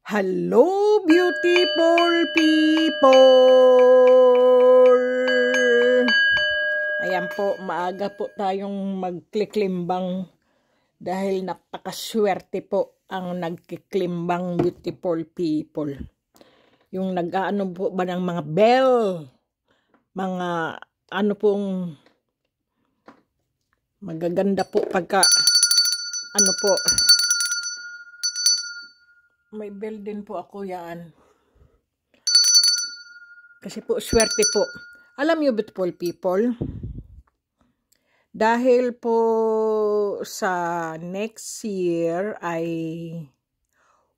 Hello, beautiful people! Ayan po, maaga po tayong magkliklimbang dahil napakaswerte po ang nagkiklimbang beautiful people. Yung nag-aano po ba ng mga bell, mga ano pong magaganda po pagka ano po. May bell din po ako yan. Kasi po, swerte po. Alam niyo, beautiful people, dahil po sa next year ay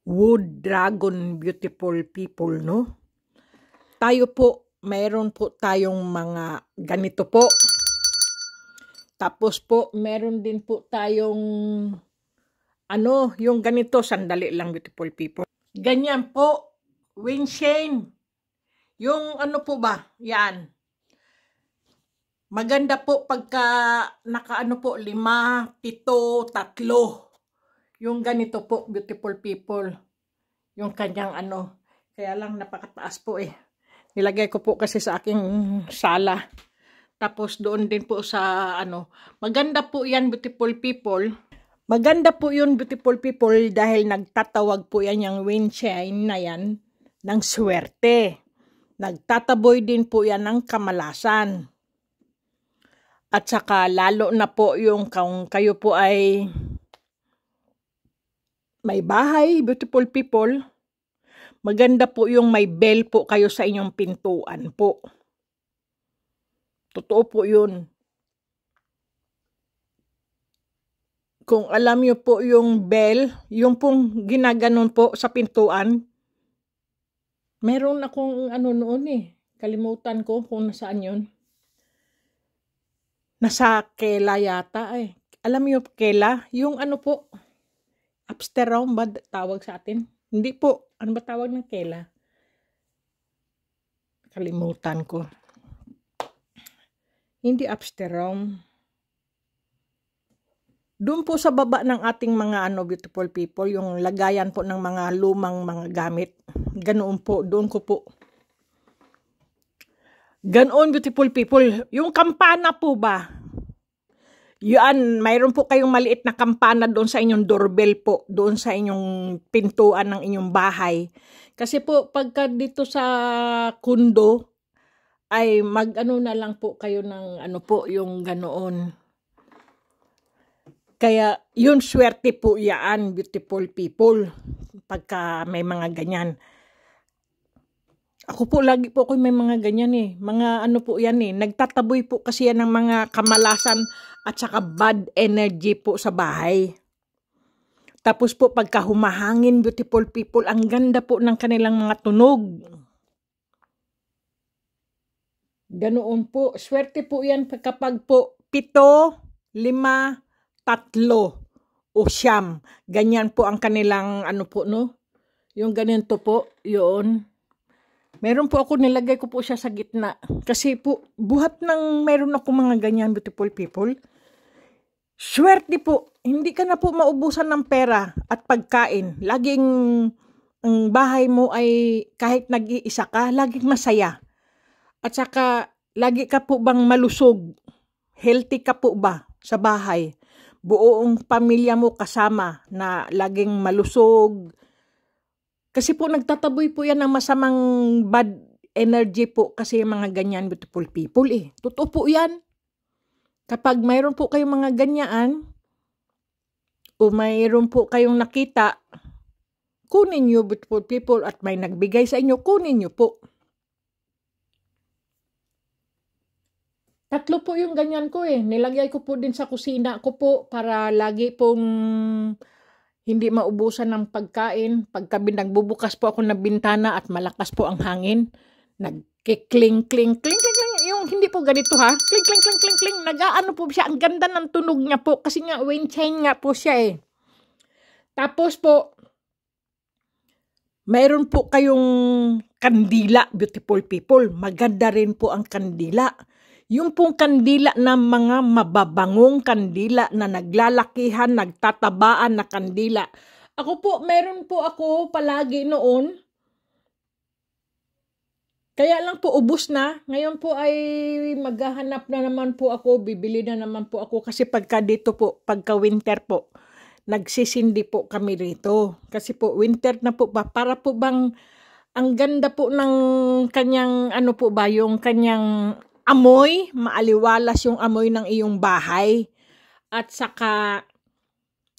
Wood Dragon beautiful people, no? Tayo po, mayroon po tayong mga ganito po. Tapos po, meron din po tayong yung ganito, sandali lang, beautiful people. Ganyan po, Windscreen. Yung ano po ba, yan. Maganda po pagka nakaano po, 5, 7, 3. Yung ganito po, beautiful people. Yung kanyang ano. Kaya lang napakataas po eh. Nilagay ko po kasi sa aking sala. Tapos doon din po sa ano. Maganda po yan, beautiful people. Maganda po yun, beautiful people, dahil nagtatawag po yan yung Windscreen na yan ng swerte. Nagtataboy din po yan ng kamalasan. At saka lalo na po yung kung kayo po ay may bahay, beautiful people, maganda po yung may bell po kayo sa inyong pintuan po. Totoo po yun. Kung alam nyo po yung bell, yung pong ginaganon po sa pintuan, meron akong ano noon eh. Kalimutan ko kung nasaan yun. Nasa Kela yata eh. Alam niyo Kela? Yung ano po, upstairs room ba tawag sa atin? Hindi po. Ano ba tawag ng Kela? Kalimutan ko. Hindi upstairs room. Doon po sa baba ng ating mga beautiful people, yung lagayan po ng mga lumang mga gamit. Ganoon po, doon ko po. Ganoon, beautiful people. Yung kampana po ba? Yan, mayroon po kayong maliit na kampana doon sa inyong doorbell po, doon sa inyong pintuan ng inyong bahay. Kasi po, pagka dito sa kundo, ay mag-ano na lang po kayo ng ano po, yung ganoon. Kaya, yun swerte po yan, beautiful people, pagka may mga ganyan. Ako po, lagi po ako may mga ganyan eh. Mga ano po yan eh. Nagtataboy po kasi yan ng mga kamalasan at saka bad energy po sa bahay. Tapos po, pagka humahangin, beautiful people, ang ganda po ng kanilang mga tunog. Ganoon po. Swerte po yan kapag po 7, 5, 3 o 9. Ganyan po ang kanilang ano po, no? Yung ganito po, yun. Meron po ako, nilagay ko po siya sa gitna. Kasi po, buhat ng meron ako mga ganyan, beautiful people. Swerte po, hindi ka na po maubusan ng pera at pagkain. Laging ang bahay mo ay kahit nag-iisa ka, laging masaya. At saka, lagi ka po bang malusog? Healthy ka po ba sa bahay? Buong pamilya mo kasama na laging malusog. Kasi po nagtataboy po yan ng masamang bad energy po kasi yung mga ganyan beautiful people eh. Totoo po yan. Kapag mayroon po kayong mga ganyan o mayroon po kayong nakita, kunin nyo beautiful people at may nagbigay sa inyo, kunin nyo po. 3 po yung ganyan ko eh. Nilagay ko po din sa kusina ko po para lagi pong hindi maubusan ng pagkain. Pagka nagbubukas po ako ng bintana at malakas po ang hangin, nagkikling, kling, kling, kling, kling. Yung hindi po ganito ha. Kling, kling, kling, kling, kling. Nag-aano po siya. Ang ganda ng tunog niya po. Kasi nga, Windscreen nga po siya eh. Tapos po, mayroon po kayong kandila, beautiful people. Maganda rin po ang kandila. Yung pong kandila na mga mababangong kandila na naglalakihan, nagtatabaan na kandila. Ako po, meron po ako palagi noon. Kaya lang po, ubos na. Ngayon po ay maghahanap na naman po ako, bibili na naman po ako. Kasi pagka dito po, pagka winter po, nagsisindi po kami rito. Kasi po, winter na po ba, para po bang, ang ganda po ng kanyang, ano po ba, yung kanyang amoy, maaliwalas yung amoy ng iyong bahay. At saka,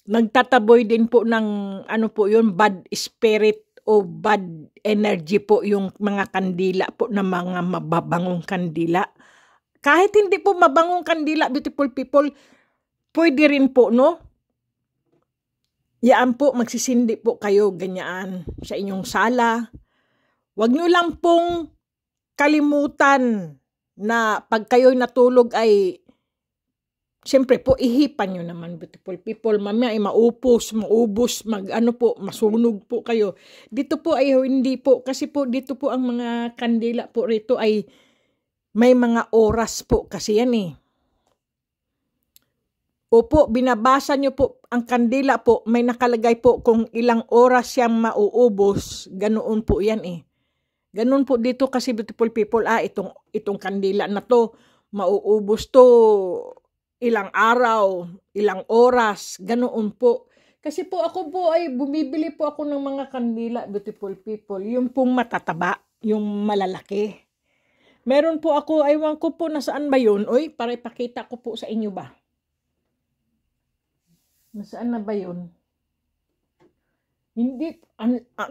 nagtataboy din po ng, ano po yun, bad spirit o bad energy po yung mga kandila po na mga mababangong kandila. Kahit hindi po mabangong kandila, beautiful people, pwede rin po, no? Yaan po, magsisindi po kayo ganyan sa inyong sala. Huwag nyo lang pong kalimutan na pag kayo'y natulog ay siyempre po, ihipan nyo naman, beautiful people. Mamaya ay maubos, ano po, masunog po kayo. Dito po ay hindi po, kasi po dito po ang mga kandila po rito ay may mga oras po kasi yan eh. Opo, binabasa nyo po ang kandila po, may nakalagay po kung ilang oras siyang mauubos. Ganoon po yan eh. Ganoon po dito kasi, beautiful people, itong kandila na to, mauubos to ilang araw, ilang oras, ganoon po. Kasi po ako po ay bumibili po ako ng mga kandila, beautiful people, yung pong matataba, yung malalaki. Meron po ako, aywan ko po nasaan ba yun? Oy, para ipakita ko po sa inyo ba? Nasaan na ba yun? Hindi,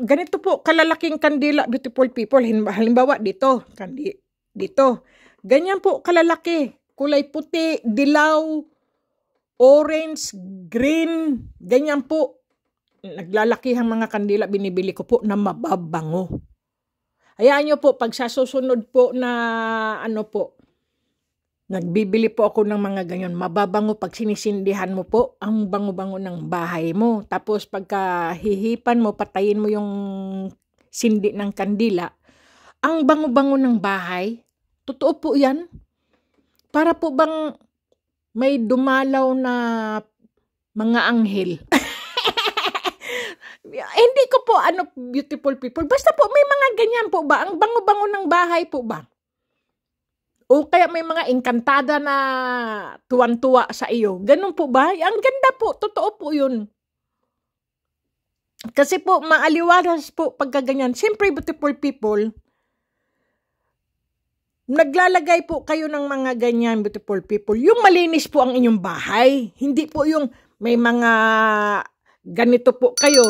ganito po, kalalaking kandila, beautiful people. Halimbawa, dito, dito. Ganyan po, kalalaki. Kulay puti, dilaw, orange, green, ganyan po. Naglalakihang mga kandila, binibili ko po na mababango. Hayaan nyo po, pag sa susunod po na ano po, nagbibili po ako ng mga ganyan, mababango pag sinisindihan mo po, ang bango-bango ng bahay mo. Tapos pagka hihipan mo, patayin mo yung sindi ng kandila, ang bango-bango ng bahay, totoo po yan. Para po bang may dumalaw na mga anghel. Hindi ko po beautiful people. Basta po may mga ganyan po ba? Ang bango-bango ng bahay po ba? O kaya may mga engkantada na tuwan-tuwa sa iyo. Ganun po ba? Ang ganda po. Totoo po yun. Kasi po maaliwalas po pagkaganyan. Siyempre, beautiful people, naglalagay po kayo ng mga ganyan, beautiful people. Yung malinis po ang inyong bahay. Hindi po yung may mga ganito po kayo.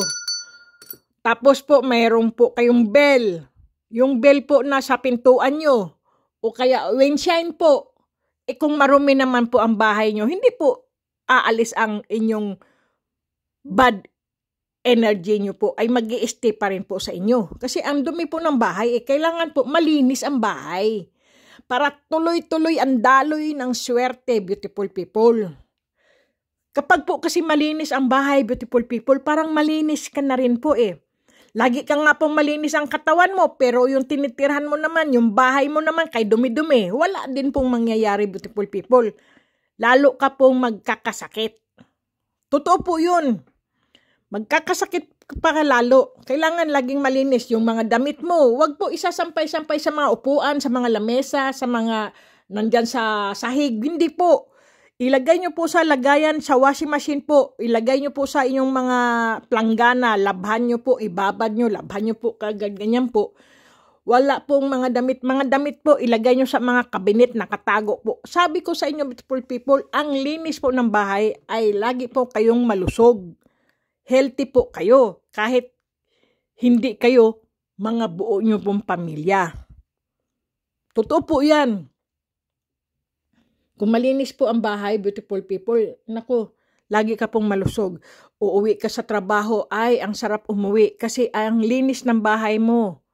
Tapos po mayroon po kayong bell. Yung bell po nasa pintuan nyo. O kaya windshield po. Kung marumi naman po ang bahay nyo, hindi po aalis ang inyong bad energy nyo po ay mag-i-stay pa rin po sa inyo. Kasi ang dumi po ng bahay, kailangan po malinis ang bahay. Para tuloy-tuloy ang daloy ng swerte, beautiful people. Kapag po kasi malinis ang bahay, beautiful people, parang malinis ka na rin po eh. Lagi ka nga po malinis ang katawan mo, pero yung tinitirhan mo naman, yung bahay mo naman, kay dumi-dumi, wala din pong mangyayari, beautiful people. Lalo ka pong magkakasakit. Totoo po yun. Magkakasakit pa lalo. Kailangan laging malinis yung mga damit mo. Huwag po isasampay-sampay sa mga upuan, sa mga lamesa, sa mga nandyan sa sahig. Hindi po. Ilagay nyo po sa lagayan, sa washing machine po. Ilagay nyo po sa inyong mga planggana. Labhan nyo po, ibabad nyo, labhan nyo po, ganyan po. Wala pong mga damit. Mga damit po, ilagay nyo sa mga kabinet, nakatago po. Sabi ko sa inyo, beautiful people, ang linis po ng bahay ay lagi po kayong malusog. Healthy po kayo, kahit hindi kayo mga buo nyo pong pamilya. Totoo po yan. Kung malinis po ang bahay, beautiful people, naku, lagi ka pong malusog. Uuwi ka sa trabaho, ay, ang sarap umuwi kasi ang linis ng bahay mo.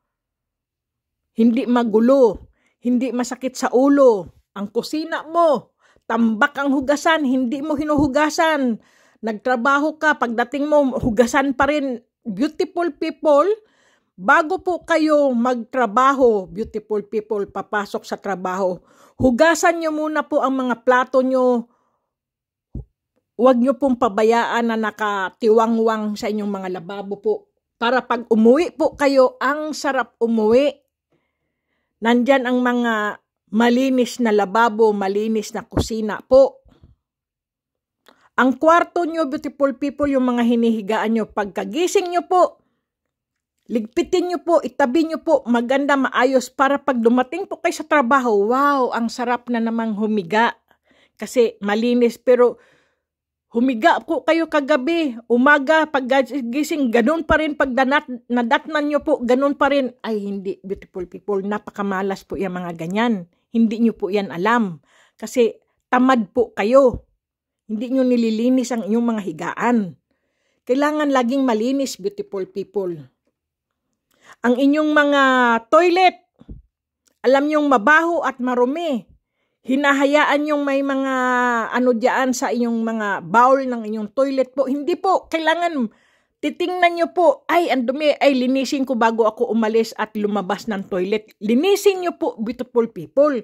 Hindi magulo, hindi masakit sa ulo. Ang kusina mo, tambak ang hugasan, hindi mo hinuhugasan. Nagtrabaho ka, pagdating mo, hugasan pa rin. Beautiful people, bago po kayo magtrabaho, beautiful people, papasok sa trabaho, hugasan nyo muna po ang mga plato nyo. huwag nyo pong pabayaan na nakatiwangwang sa inyong mga lababo po. Para pag umuwi po kayo, ang sarap umuwi. Nandyan ang mga malinis na lababo, malinis na kusina po. Ang kwarto nyo, beautiful people, yung mga hinihigaan nyo, pagkagising nyo po, ligpitin nyo po, itabi nyo po, maganda, maayos, para pag dumating po kayo sa trabaho, wow, ang sarap na namang humiga. Kasi malinis, pero humiga po kayo kagabi, umaga, paggising, ganun pa rin, pag nadatnan nyo po, ganun pa rin. Ay, hindi, beautiful people, napakamalas po yung mga ganyan. Hindi nyo po yan alam. Kasi tamad po kayo. Hindi nyo nililinis ang inyong mga higaan. Kailangan laging malinis, beautiful people. Ang inyong mga toilet, alam nyong mabaho at marumi. Hinahayaan yung may mga diyan sa inyong mga bowl ng inyong toilet po. Hindi po, kailangan titingnan nyo po, ay ang dumi, ay linisin ko bago ako umalis at lumabas ng toilet. Linisin nyo po, beautiful people.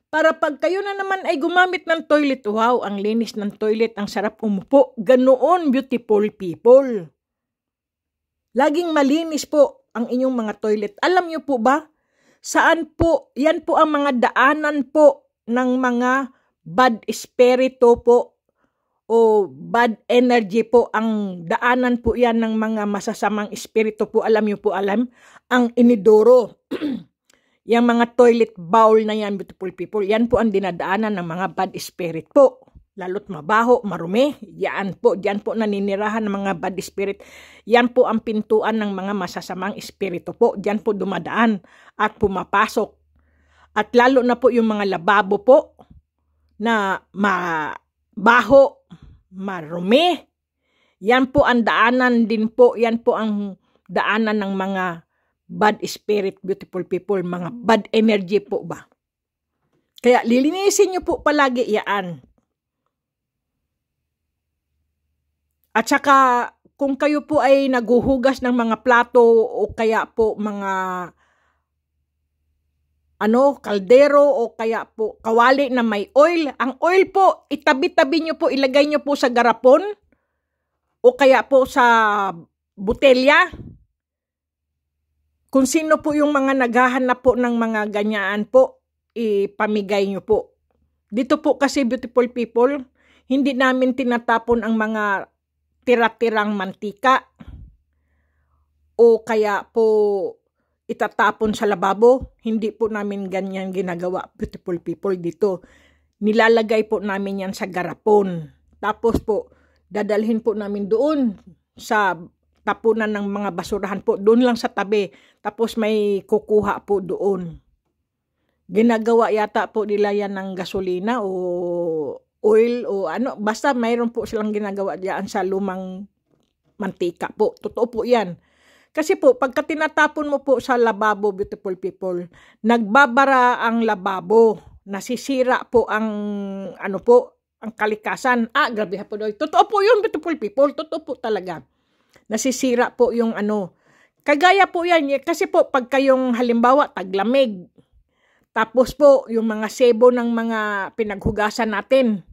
Para pag kayo na naman ay gumamit ng toilet, wow, ang linis ng toilet, ang sarap umupo. Ganoon, beautiful people. Laging malinis po ang inyong mga toilet. Alam nyo po ba, saan po, yan po ang mga daanan po ng mga bad espiritu po o bad energy po, ang daanan po yan ng mga masasamang espiritu po. Alam nyo po, ang inidoro. Yang mga toilet bowl na yan, beautiful people, yan po ang dinadaanan ng mga bad spirit po. Lalo't mabaho, marumi, yan po, diyan po naninirahan ng mga bad spirit. Yan po ang pintuan ng mga masasamang espiritu po. Diyan po dumadaan at pumapasok. At lalo na po yung mga lababo po na mabaho, marumi. Yan po ang daanan din po, yan po ang daanan ng mga bad spirit, beautiful people, mga bad energy po ba. Kaya lilinisin nyo po palagi yan. At saka kung kayo po ay naguhugas ng mga plato o kaya po mga kaldero o kaya po kawali na may oil, ang oil po itabi-tabi nyo po, ilagay nyo po sa garapon o kaya po sa butelya. Kung sino po yung mga naghahanap po ng mga ganyaan po, ipamigay nyo po. Dito po kasi, beautiful people, hindi namin tinatapon ang mga tira-tirang mantika o kaya po itatapon sa lababo. Hindi po namin ganyan ginagawa, beautiful people, dito. Nilalagay po namin yan sa garapon. Tapos po, dadalhin po namin doon sa tapunan ng mga basurahan po, doon lang sa tabi. Tapos may kukuha po doon. Ginagawa yata po nila yan ng gasolina o oil o basta mayroon po silang ginagawa diyan sa lumang mantika po. Totoo po yan. Kasi po, pagka tinatapon mo po sa lababo, beautiful people, nagbabara ang lababo. Nasisira po ang ang kalikasan. Grabe po doon. Totoo po yun, beautiful people. Totoo po talaga. Nasisira po yung Kagaya po yan. Kasi po, pag kayong halimbawa, taglamig. Tapos po, yung mga sebo ng mga pinaghugasan natin.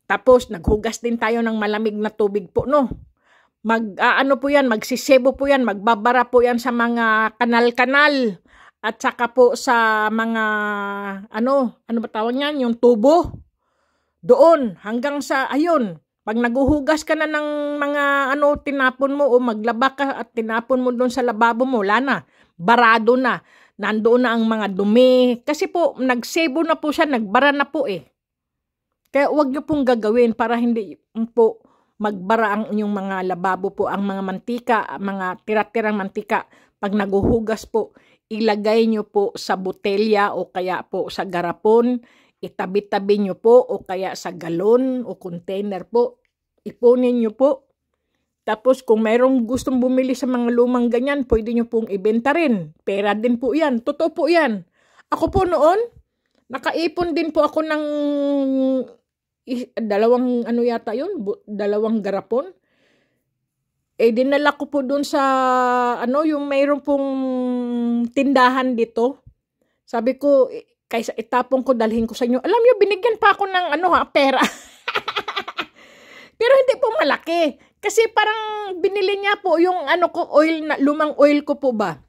Tapos, naghugas din tayo ng malamig na tubig po, no? Po yan, magsisebo po yan, magbabara po yan sa mga kanal-kanal. At saka po sa mga, ano ba tawag yan? Yung tubo. Doon, hanggang sa, ayun, pag naguhugas ka na ng mga tinapon mo o maglaba ka at tinapon mo doon sa lababo mo, wala na, barado na, nandoon na ang mga dumi. Kasi po, nagsebo na po siya, nagbara na po eh. Kaya huwag niyo pong gagawin para hindi po magbara ang inyong mga lababo po, ang mga mantika, mga tira-tirang mantika. Pag naguhugas po, ilagay niyo po sa botelya o kaya po sa garapon, itabi-tabi nyo po o kaya sa galon o container po. Ipunin nyo po. Tapos kung mayroong gustong bumili sa mga lumang ganyan, pwede nyo pong ibenta rin. Pera din po yan. Totoo po yan. Ako po noon, nakaipon din po ako ng dalawang yata yun, dalawang garapon. Dinala ko po dun sa yung mayroong pong tindahan dito. Sabi ko, kaysa itapon ko, dalhin ko sa inyo. Alam niyo, binigyan pa ako ng pera. Pero hindi po malaki. Kasi parang binili niya po yung ano ko, oil, na, lumang oil ko po ba.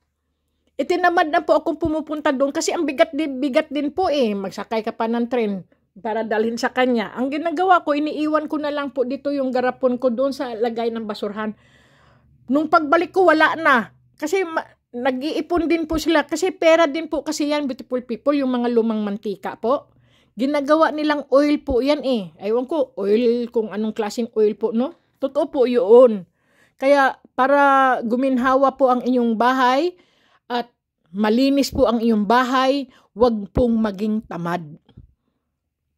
Itinamad na po akong pumupunta doon kasi ang bigat din po eh. Magsakay ka pa ng tren para dalhin sa kanya. Ang ginagawa ko, iniiwan ko na lang po dito yung garapon ko doon sa lagay ng basurhan. Nung pagbalik ko, wala na. Kasi nag-iipon din po sila. Kasi pera din po kasi yan, beautiful people, yung mga lumang mantika po. Ginagawa nilang oil po yan eh. Ewan ko, oil, kung anong klaseng oil po, no? Totoo po yun. Kaya para guminhawa po ang inyong bahay at malinis po ang iyong bahay, wag pong maging tamad.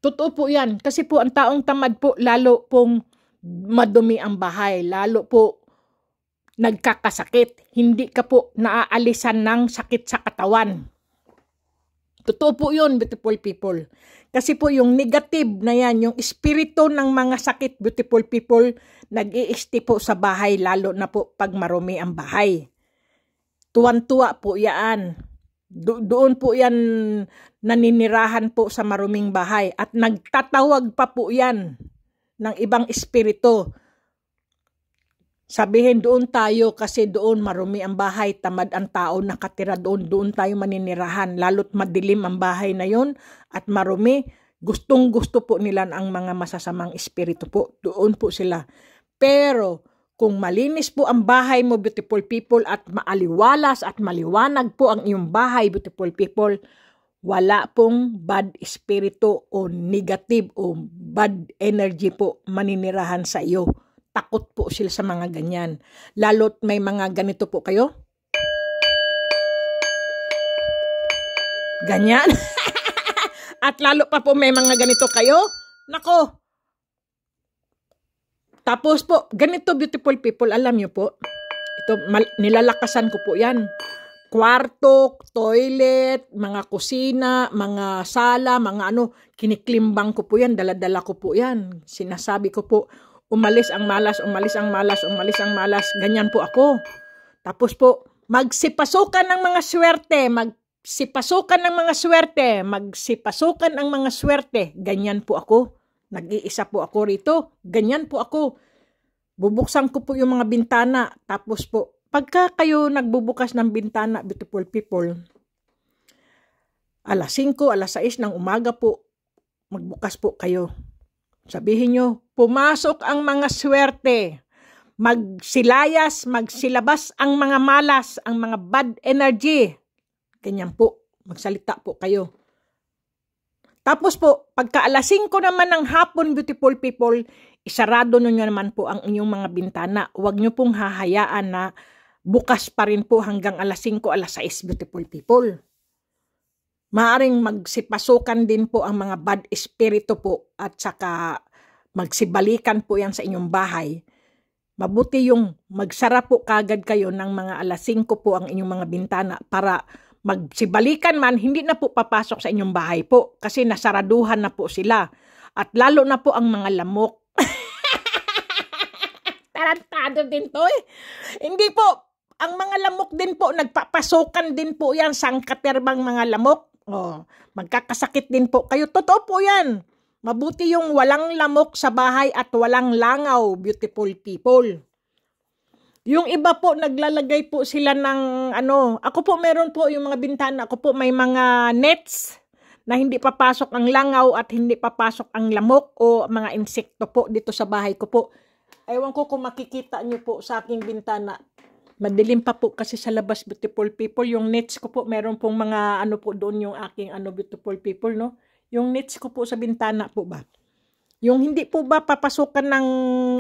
Totoo po yan. Kasi po ang taong tamad po, lalo pong madumi ang bahay. Lalo po nagkakasakit. Hindi ka po naaalisan ng sakit sa katawan. Totoo po yun, beautiful people. Kasi po yung negative na yan, yung espiritu ng mga sakit, beautiful people, nag-i-sti po sa bahay, lalo na po pag marumi ang bahay. Tuwan-tuwa po yan. Doon po yan naninirahan po sa maruming bahay. At nagtatawag pa po yan ng ibang espiritu. Sabihin doon tayo kasi doon marumi ang bahay, tamad ang tao nakatira doon, doon tayo maninirahan. Lalo't madilim ang bahay na yon at marumi, gustong gusto po nila ang mga masasamang espiritu po. Doon po sila. Pero kung malinis po ang bahay mo, beautiful people, at maaliwalas at maliwanag po ang iyong bahay, beautiful people, wala pong bad espiritu o negative o bad energy po maninirahan sa iyo. Takot po sila sa mga ganyan. Lalo't may mga ganito po kayo. Ganyan. At lalo pa po may mga ganito kayo. Nako. Tapos po, ganito beautiful people, alam nyo po. Ito, nilalakasan ko po yan. Kwarto, toilet, mga kusina, mga sala, mga ano, kiniklimbang ko po yan, daladala ko po yan. Sinasabi ko po, umalis ang malas, umalis ang malas, umalis ang malas. Ganyan po ako. Tapos po, magsipasukan ng mga swerte, magsipasukan ng mga swerte, magsipasukan ang mga swerte. Ganyan po ako. Nag-iisa po ako rito. Ganyan po ako. Bubuksan ko po yung mga bintana. Tapos po, pagka kayo nagbubukas ng bintana, beautiful people, alas 5, alas 6 ng umaga po, magbukas po kayo. Sabihin nyo, pumasok ang mga swerte, magsilayas, magsilabas ang mga malas, ang mga bad energy. Ganyan po, magsalita po kayo. Tapos po, pagka alas 5 naman ng hapon, beautiful people, isarado nyo naman po ang inyong mga bintana. Huwag nyo pong hahayaan na bukas pa rin po hanggang alas 5, alas 6, beautiful people. Maaring magsipasukan din po ang mga bad espiritu po at saka magsibalikan po yan sa inyong bahay. Mabuti yung magsara po kagad kayo ng mga alas 5 po ang inyong mga bintana para magsibalikan man, hindi na po papasok sa inyong bahay po kasi nasaraduhan na po sila. At lalo na po ang mga lamok. Tarantado din to eh. Hindi po, ang mga lamok din po, nagpapasokan din po yan, sangkaterbang mga lamok. Oh, magkakasakit din po kayo. Totoo po yan. Mabuti yung walang lamok sa bahay at walang langaw, beautiful people. Yung iba po, naglalagay po sila ng ano. Ako po meron po yung mga bintana. Ako po may mga nets na hindi papasok ang langaw at hindi papasok ang lamok o mga insekto po dito sa bahay ko po. Ewan ko kung makikita nyo po sa aking bintana. Madilim pa po kasi sa labas, beautiful people. Yung nets ko po, meron pong mga ano po doon yung aking ano, beautiful people, no? Yung nets ko po sa bintana po ba? Yung hindi po ba papasukan ng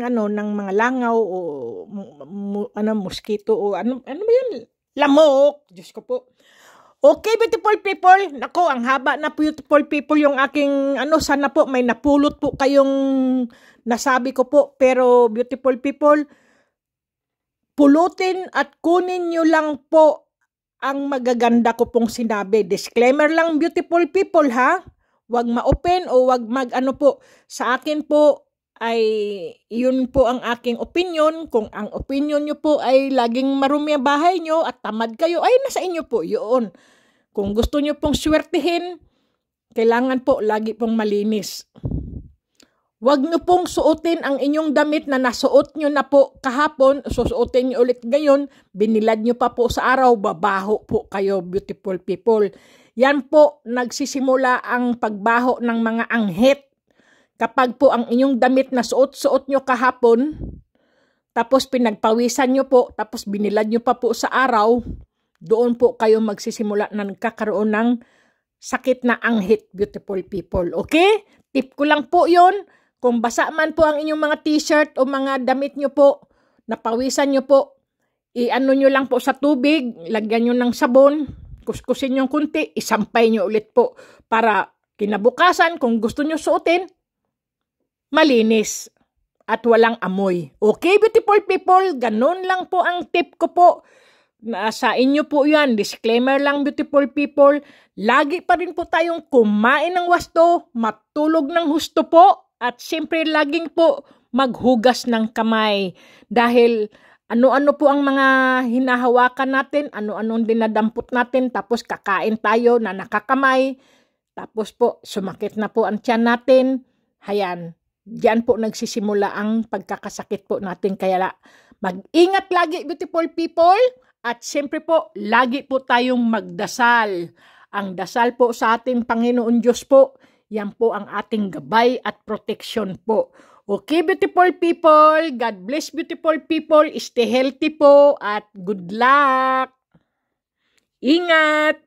ano, ng mga langaw o ano, mosquito o ano ba yun? Lamok! Diyos ko po. Okay, beautiful people. Nako, ang haba na beautiful people yung aking ano, sana po may napulot po kayong nasabi ko po. Pero beautiful people, pulutin at kunin nyo lang po ang magaganda ko pong sinabi. Disclaimer lang, beautiful people, ha? Wag ma-open o wag mag-ano po. Sa akin po ay yun po ang aking opinion. Kung ang opinion nyo po ay laging marumi ang bahay nyo at tamad kayo, ay nasa inyo po yun. Kung gusto nyo pong swertihin, kailangan po lagi pong malinis. Huwag nyo pong suotin ang inyong damit na nasuot nyo na po kahapon, susuotin nyo ulit ngayon, binilad nyo pa po sa araw, babaho po kayo, beautiful people. Yan po, nagsisimula ang pagbaho ng mga anghit. Kapag po ang inyong damit na suot-suot nyo kahapon, tapos pinagpawisan nyo po, tapos binilad nyo pa po sa araw, doon po kayo magsisimula na nagkakaroon ng sakit na anghit, beautiful people. Okay? Tip ko lang po yon. Kung basa man po ang inyong mga t-shirt o mga damit nyo po, napawisan nyo po, i-ano nyo lang po sa tubig, lagyan nyo ng sabon, kuskusin nyo kunti, isampay nyo ulit po para kinabukasan, kung gusto nyo suotin, malinis at walang amoy. Okay, beautiful people? Ganun lang po ang tip ko po. Sa inyo po yan. Disclaimer lang, beautiful people. Lagi pa rin po tayong kumain ng wasto, matulog ng husto po, at siyempre laging po maghugas ng kamay. Dahil ano-ano po ang mga hinahawakan natin, ano-anong dinadampot natin, tapos kakain tayo na nakakamay, tapos po sumakit na po ang tiyan natin. Hayan, diyan po nagsisimula ang pagkakasakit po natin. Kaya mag-ingat lagi, beautiful people. At siyempre po, lagi po tayong magdasal. Ang dasal po sa ating Panginoon Diyos po, yan po ang ating gabay at protection po. Okay, beautiful people. God bless, beautiful people. Stay healthy po at good luck. Ingat!